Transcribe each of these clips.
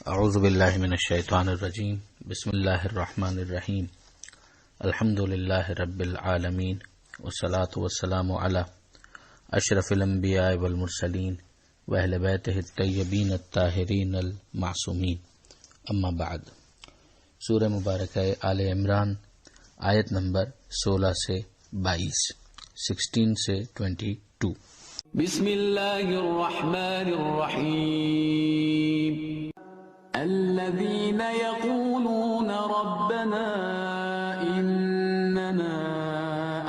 اعوذ باللہ من الشیطان الرجیم بسم اللہ الرحمن الرحیم الحمد للہ رب العالمین والصلاة والسلام علی اشرف الانبیاء والمرسلین واہل بیتہ الطیبین الطاہرین المعصومین اما بعد۔ سورہ مبارکہ آل عمران آیت نمبر 16 سے 22، 16 سے 22۔ بسم اللہ الرحمن الرحیم۔ الذين يقولون ربنا إننا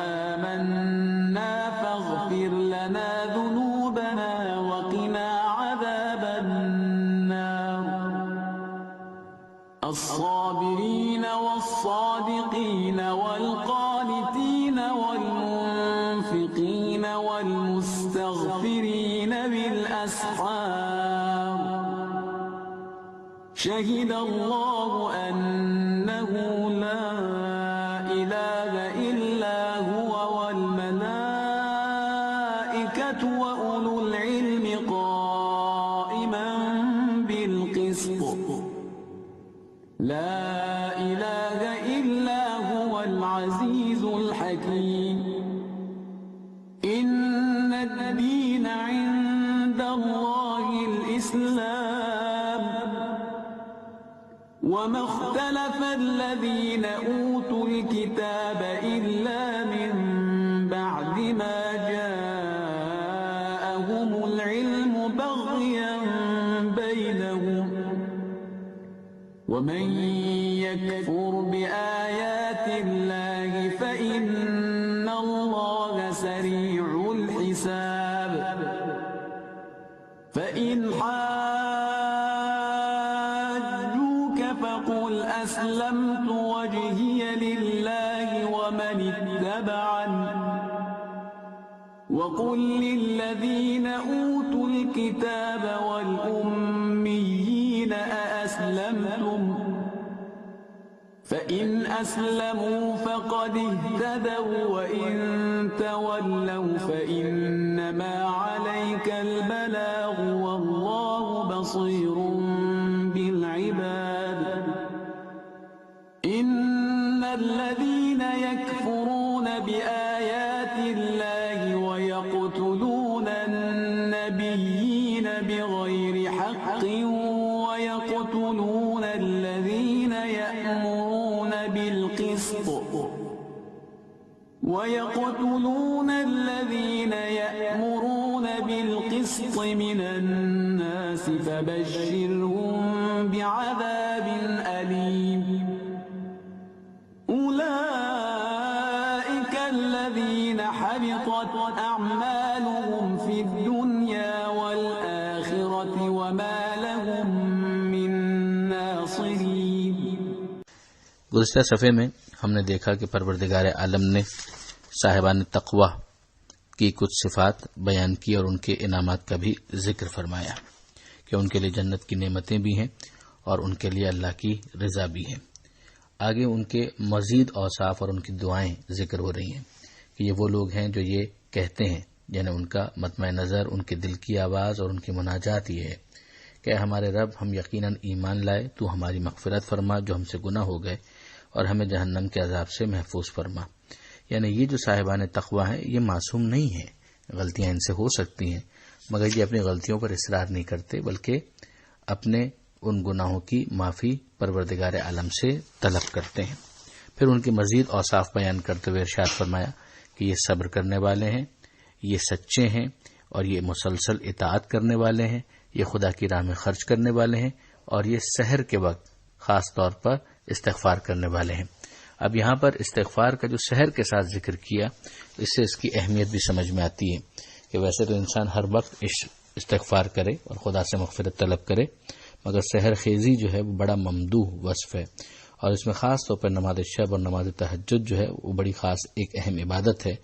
آمنا فاغفر لنا ذنوبنا وقنا عذاب النار الصابرين والصادقين والقانتين والمنفقين والمستغفرين بالأسحار شهد الله أنه لا إله إلا هو والملائكة وأولو العلم قائما بالقسط لا إله إلا هو العزيز الحكيم إن الدين عند الله الإسلام وما اختلف الذين أوتوا الكتاب إلا من بعد ما جاءهم العلم بغيا بينهم ومن يكفر بآيات الله فإن الله سريع الحساب فإن فقل أسلمت وجهي لله ومن اتبعني وقل للذين أوتوا الكتاب والأميين أأسلمتم فإن أسلموا فقد اهتدوا وإن تولوا فإنما عليك البلاغ والله بصير بالعباد إن الذين يكفرون بآيات الله ويقتلون النبيين بغير حق ويقتلون الذين يأمرون بالقسط من الناس فبشرهم بعذاب أليم أولئك الذين حبطت أعمالهم في الدنيا والآخرة وما لهم من ناصرين۔ گزشتہ صفحے میں ہم نے دیکھا کہ پروردگار عالم نے صاحبان تقوی کی کچھ صفات بیان کی اور ان کے انعامات کا بھی ذکر فرمایا کہ ان کے لیے جنت کی نعمتیں بھی ہیں اور ان کے لیے اللہ کی رضا بھی ہے۔ آگے ان کے مزید اوصاف اور ان کی دعائیں ذکر ہو رہی ہیں کہ یہ وہ لوگ ہیں جو یہ کہتے ہیں، یعنی ان کا مطمع نظر، ان کے دل کی آواز اور ان کی مناجات یہ ہے کہ ہمارے رب، ہم یقیناً ایمان لائے، تو ہماری مغفرت فرما جو ہم سے گناہ ہو گئے اور ہمیں جہنم کے عذاب سے محفوظ فرما۔ یعنی یہ جو صاحبان تقوی ہیں یہ معصوم نہیں ہیں، غلطیاں ان سے ہو سکتی ہیں، مگر یہ اپنی غلطیوں پر اصرار نہیں کرتے بلکہ اپنے ان گناہوں کی معافی پروردگار عالم سے طلب کرتے ہیں۔ پھر ان کے مزید اوصاف بیان کرتے ہوئے ارشاد فرمایا کہ یہ صبر کرنے والے ہیں، یہ سچے ہیں اور یہ مسلسل اطاعت کرنے والے ہیں، یہ خدا کی راہ میں خرچ کرنے والے ہیں اور یہ سحر کے وقت خاص طور پر استغفار کرنے والے ہیں۔ اب یہاں پر استغفار کا جو سحر کے ساتھ ذکر کیا، اس سے اس کی اہمیت بھی سمجھ میں آتی ہے کہ ویسے تو انسان ہر وقت استغفار کرے اور خدا سے مغفرت طلب کرے، مگر سحر خیزی جو ہے وہ بڑا ممدوح وصف ہے، اور اس میں خاص طور پر نماز شب اور نماز تہجد جو ہے وہ بڑی خاص ایک اہم عبادت ہے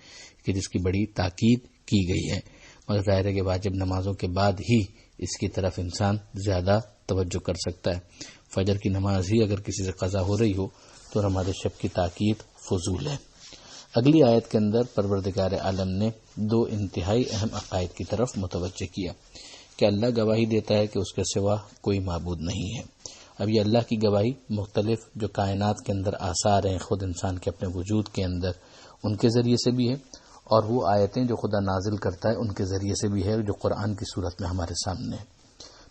کہ جس کی بڑی تاکید کی گئی ہے، مگر ظاہر ہے کہ واجب نمازوں کے بعد ہی اس کی طرف انسان زیادہ توجہ کر سکتا ہے۔ فجر کی نماز ہی اگر کسی سے قضا ہو رہی ہو تو نماز شب کی تاکید فضول ہے۔ اگلی آیت کے اندر پروردگار عالم نے دو انتہائی اہم عقائد کی طرف متوجہ کیا کہ اللہ گواہی دیتا ہے کہ اس کے سوا کوئی معبود نہیں ہے، اب یہ اللہ کی گواہی مختلف جو کائنات کے اندر آثار ہیں خود انسان کے اپنے وجود کے اندر، ان کے ذریعے سے بھی ہے، اور وہ آیتیں جو خدا نازل کرتا ہے ان کے ذریعے سے بھی ہے جو قرآن کی صورت میں ہمارے سامنے ہے۔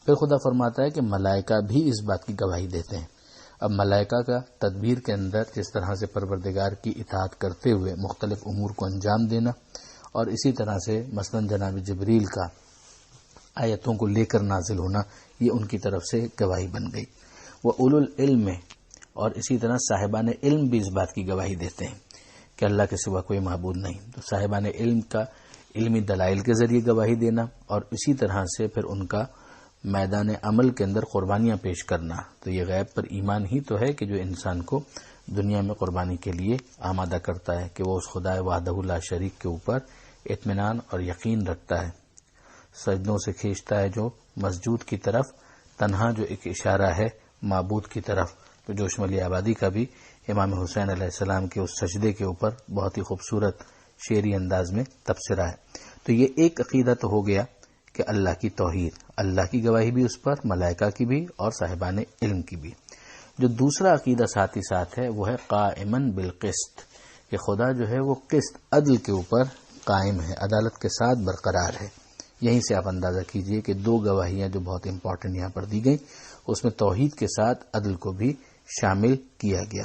پھر خدا فرماتا ہے کہ ملائکہ بھی اس بات کی گواہی دیتے ہیں۔ اب ملائکہ کا تدبیر کے اندر جس طرح سے پروردگار کی اطاعت کرتے ہوئے مختلف امور کو انجام دینا، اور اسی طرح سے مثلا جناب جبریل کا آیتوں کو لے کر نازل ہونا، یہ ان کی طرف سے گواہی بن گئی۔ وہ اولو العلم میں، اور اسی طرح صاحبان علم بھی اس بات کی گواہی دیتے ہیں کہ اللہ کے سوا کوئی معبود نہیں، تو صاحبان علم کا علمی دلائل کے ذریعے گواہی دینا، اور اسی طرح سے پھر ان کا میدان عمل کے اندر قربانیاں پیش کرنا، تو یہ غیب پر ایمان ہی تو ہے کہ جو انسان کو دنیا میں قربانی کے لیے آمادہ کرتا ہے کہ وہ اس خدا وحدہ لا شریک کے اوپر اطمینان اور یقین رکھتا ہے، سجدوں سے کھینچتا ہے جو مسجود کی طرف، تنہا جو ایک اشارہ ہے معبود کی طرف۔ تو جو شمالی آبادی کا بھی امام حسین علیہ السلام کے اس سجدے کے اوپر بہت ہی خوبصورت شعری انداز میں تبصرہ ہے۔ تو یہ ایک عقیدہ تو ہو گیا کہ اللہ کی توحید، اللہ کی گواہی بھی اس پر، ملائکہ کی بھی اور صاحبان علم کی بھی۔ جو دوسرا عقیدہ ساتھ ہی ساتھ ہے وہ ہے قائمن بالقسط، کہ خدا جو ہے وہ قسط عدل کے اوپر قائم ہے، عدالت کے ساتھ برقرار ہے۔ یہیں سے آپ اندازہ کیجئے کہ دو گواہیاں جو بہت امپورٹنٹ یہاں پر دی گئیں، اس میں توحید کے ساتھ عدل کو بھی شامل کیا گیا۔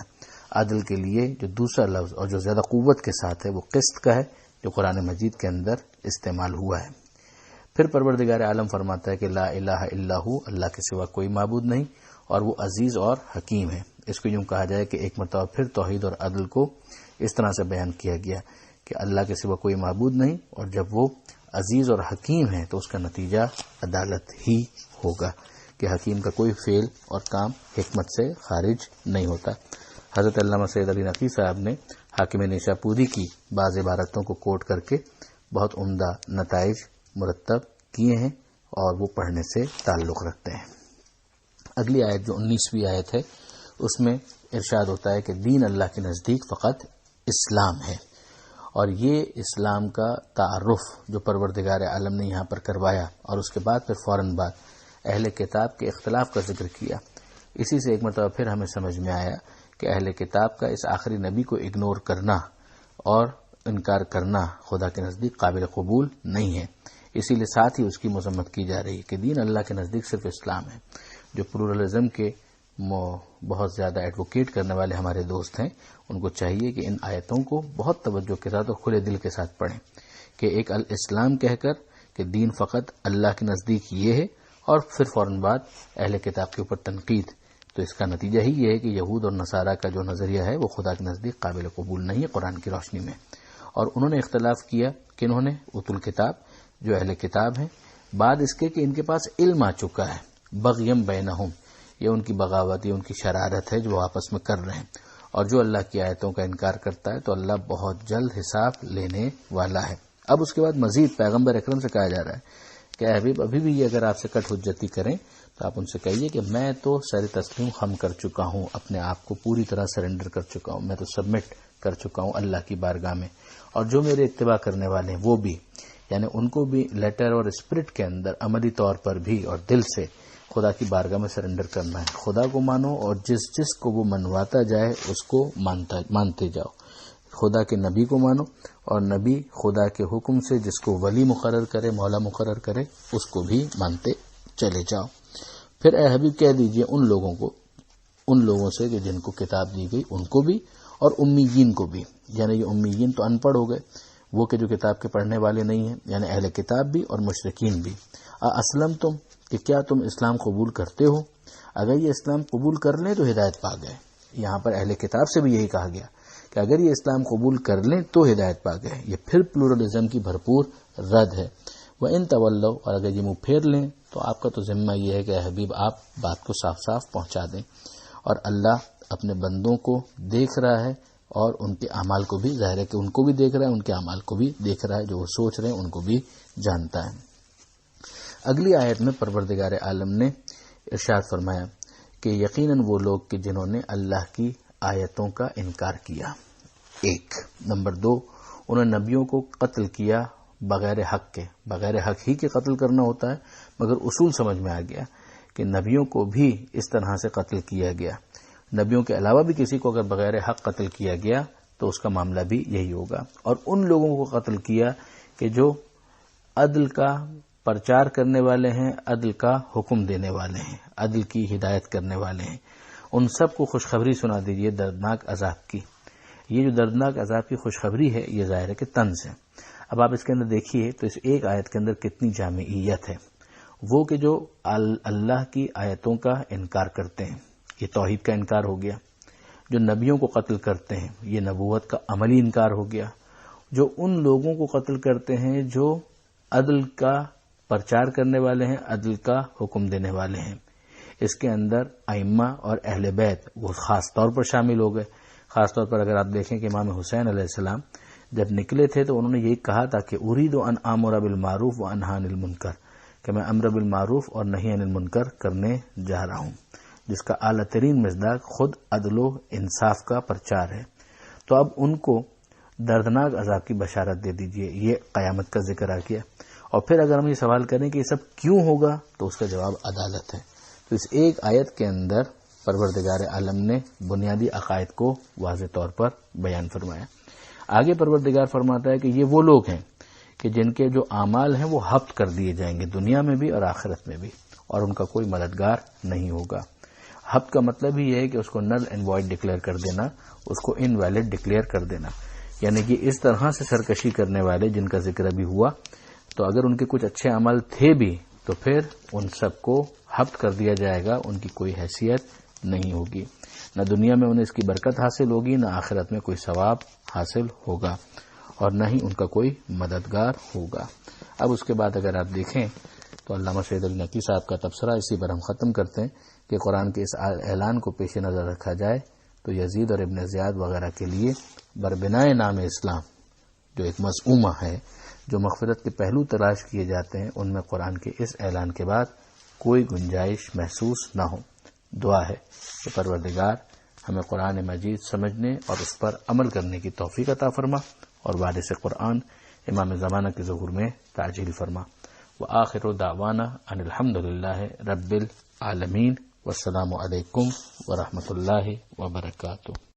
عدل کے لیے جو دوسرا لفظ اور جو زیادہ قوت کے ساتھ ہے وہ قسط کا ہے، جو قرآن مجید کے اندر استعمال ہوا ہے۔ پھر پروردگار عالم فرماتا ہے کہ لا الہ الا ہو، اللہ کے سوا کوئی معبود نہیں، اور وہ عزیز اور حکیم ہے۔ اس کو یوں کہا جائے کہ ایک مرتبہ پھر توحید اور عدل کو اس طرح سے بیان کیا گیا کہ اللہ کے سوا کوئی معبود نہیں، اور جب وہ عزیز اور حکیم ہے تو اس کا نتیجہ عدالت ہی ہوگا، کہ حکیم کا کوئی فعل اور کام حکمت سے خارج نہیں ہوتا۔ حضرت علامہ سید علی نقوی صاحب نے حاکم نیشاپوری کی بعض عبارتوں کو کوٹ کر کے بہت عمدہ نتائج مرتب کیے ہیں، اور وہ پڑھنے سے تعلق رکھتے ہیں۔ اگلی آیت جو 19ویں آیت ہے، اس میں ارشاد ہوتا ہے کہ دین اللہ کے نزدیک فقط اسلام ہے، اور یہ اسلام کا تعارف جو پروردگار عالم نے یہاں پر کروایا، اور اس کے بعد پھر فوراً بعد اہل کتاب کے اختلاف کا ذکر کیا۔ اسی سے ایک مرتبہ پھر ہمیں سمجھ میں آیا کہ اہل کتاب کا اس آخری نبی کو اگنور کرنا اور انکار کرنا خدا کے نزدیک قابل قبول نہیں ہے، اسی لیے ساتھ ہی اس کی مذمت کی جا رہی ہے کہ دین اللہ کے نزدیک صرف اسلام ہے۔ جو پلورلزم کے بہت زیادہ ایڈوکیٹ کرنے والے ہمارے دوست ہیں، ان کو چاہیے کہ ان آیتوں کو بہت توجہ کے ساتھ اور کھلے دل کے ساتھ پڑھیں، کہ ایک الاسلام کہہ کر کہ دین فقط اللہ کے نزدیک یہ ہے، اور پھر فوراً بعد اہل کتاب کے اوپر تنقید، تو اس کا نتیجہ ہی یہ ہے کہ یہود اور نصارہ کا جو نظریہ ہے وہ خدا کے نزدیک قابل قبول نہیں ہے قرآن کی روشنی میں۔ اور انہوں نے اختلاف کیا کہ انہوں نے اوت الکتاب جو اہل کتاب ہیں، بعد اس کے کہ ان کے پاس علم آ چکا ہے، بغیم بینہم، یہ ان کی بغاوت، یہ ان کی شرارت ہے جو وہ آپس میں کر رہے ہیں، اور جو اللہ کی آیتوں کا انکار کرتا ہے تو اللہ بہت جلد حساب لینے والا ہے۔ اب اس کے بعد مزید پیغمبر اکرم سے کہا جا رہا ہے کہ اے حبیب، ابھی بھی یہ اگر آپ سے کٹ حجتی کریں تو آپ ان سے کہیے کہ میں تو سر تسلیم خم کر چکا ہوں، اپنے آپ کو پوری طرح سرنڈر کر چکا ہوں، میں تو سبمٹ کر چکا ہوں اللہ کی بارگاہ میں، اور جو میرے اتباع کرنے والے ہیں وہ بھی، یعنی ان کو بھی لیٹر اور اسپرٹ کے اندر عملی طور پر بھی اور دل سے خدا کی بارگاہ میں سرنڈر کرنا ہے۔ خدا کو مانو، اور جس کو وہ منواتا جائے اس کو مانتے جاؤ۔ خدا کے نبی کو مانو، اور نبی خدا کے حکم سے جس کو ولی مقرر کرے، مولا مقرر کرے، اس کو بھی مانتے چلے جاؤ۔ پھر اے حبیب کہہ دیجئے ان لوگوں سے کہ جن کو کتاب دی گئی ان کو بھی، اور امیین کو بھی، یعنی یہ امیین تو ان پڑھ ہو گئے، وہ کہ جو کتاب کے پڑھنے والے نہیں ہیں، یعنی اہل کتاب بھی اور مشرکین بھی۔ اسلم تم، کہ کیا تم اسلام قبول کرتے ہو؟ اگر یہ اسلام قبول کر لیں تو ہدایت پا گئے۔ یہاں پر اہل کتاب سے بھی یہی کہا گیا کہ اگر یہ اسلام قبول کر لیں تو ہدایت پا گئے۔ یہ پھر پلورلزم کی بھرپور رد ہے۔ وَإِن تَوَلَّوْا، اور اگر یہ منہ پھیر لیں تو آپ کا تو ذمہ یہ ہے کہ اے حبیب آپ بات کو صاف صاف پہنچا دیں، اور اللہ اپنے بندوں کو دیکھ رہا ہے، اور ان کے اعمال کو بھی، ظاہر ہے کہ ان کو بھی دیکھ رہا ہے، ان کے اعمال کو بھی دیکھ رہا ہے، جو وہ سوچ رہے ہیں ان کو بھی جانتا ہے۔ اگلی آیت میں پروردگار عالم نے ارشاد فرمایا کہ یقیناً وہ لوگ کہ جنہوں نے اللہ کی آیتوں کا انکار کیا، ایک نمبر 2، انہوں نے نبیوں کو قتل کیا بغیر حق کے۔ بغیر حق ہی کے قتل کرنا ہوتا ہے، مگر اصول سمجھ میں آ گیا کہ نبیوں کو بھی اس طرح سے قتل کیا گیا. نبیوں کے علاوہ بھی کسی کو اگر بغیر حق قتل کیا گیا تو اس کا معاملہ بھی یہی ہوگا. اور ان لوگوں کو قتل کیا کہ جو عدل کا پرچار کرنے والے ہیں، عدل کا حکم دینے والے ہیں، عدل کی ہدایت کرنے والے ہیں، ان سب کو خوشخبری سنا دیجیے دردناک عذاب کی. یہ جو دردناک عذاب کی خوشخبری ہے یہ ظاہر ہے کہ طنز ہے. اب آپ اس کے اندر دیکھیے تو اس ایک آیت کے اندر کتنی جامعیت ہے. وہ کہ جو اللہ کی آیتوں کا انکار کرتے ہیں، یہ توحید کا انکار ہو گیا. جو نبیوں کو قتل کرتے ہیں، یہ نبوت کا عملی انکار ہو گیا. جو ان لوگوں کو قتل کرتے ہیں جو عدل کا پرچار کرنے والے ہیں، عدل کا حکم دینے والے ہیں، اس کے اندر ائمہ اور اہل بیت وہ خاص طور پر شامل ہو گئے. خاص طور پر اگر آپ دیکھیں کہ امام حسین علیہ السلام جب نکلے تھے تو انہوں نے یہی کہا تھا کہ اريد ان آمر بالمعروف وانہی عن المنکر، کہ میں امر بالمعروف اور نہی عن المنکر کرنے جا رہا ہوں، جس کا اعلیٰ ترین مصداق خود عدل و انصاف کا پرچار ہے. تو اب ان کو دردناک عذاب کی بشارت دے دیجئے. یہ قیامت کا ذکر آ گیا. اور پھر اگر ہم یہ سوال کریں کہ یہ سب کیوں ہوگا تو اس کا جواب عدالت ہے. تو اس ایک آیت کے اندر پروردگار عالم نے بنیادی عقائد کو واضح طور پر بیان فرمایا. آگے پروردگار فرماتا ہے کہ یہ وہ لوگ ہیں کہ جن کے جو اعمال ہیں وہ حبط کر دیے جائیں گے دنیا میں بھی اور آخرت میں بھی، اور ان کا کوئی مددگار نہیں ہوگا. حبط کا مطلب ہی یہ ہے کہ اس کو نل اینڈ وائڈ ڈکلیئر کر دینا، اس کو انویلڈ ڈکلیئر کر دینا. یعنی کہ اس طرح سے سرکشی کرنے والے جن کا ذکر ابھی ہوا، تو اگر ان کے کچھ اچھے عمل تھے بھی تو پھر ان سب کو حبط کر دیا جائے گا، ان کی کوئی حیثیت نہیں ہوگی. نہ دنیا میں انہیں اس کی برکت حاصل ہوگی، نہ آخرت میں کوئی ثواب حاصل ہوگا، اور نہ ہی ان کا کوئی مددگار ہوگا. اب اس کے بعد اگر آپ دیکھیں تو علامہ سید علی نقوی صاحب کا تبصرہ اسی پر ہم ختم کرتے ہیں کہ قرآن کے اس اعلان کو پیش نظر رکھا جائے تو یزید اور ابن زیاد وغیرہ کے لیے بربنائے نام اسلام جو ایک مزعومہ ہے، جو مغفرت کے پہلو تلاش کیے جاتے ہیں، ان میں قرآن کے اس اعلان کے بعد کوئی گنجائش محسوس نہ ہو. دعا ہے کہ پروردگار ہمیں قرآن مجید سمجھنے اور اس پر عمل کرنے کی توفیق عطا فرما، اور وارث قرآن امام زمانہ کے ظہور میں تعجیل فرما. وآخر دعوانا ان الحمد للہ رب العالمین، والسلام علیکم ورحمۃ اللہ وبرکاتہ.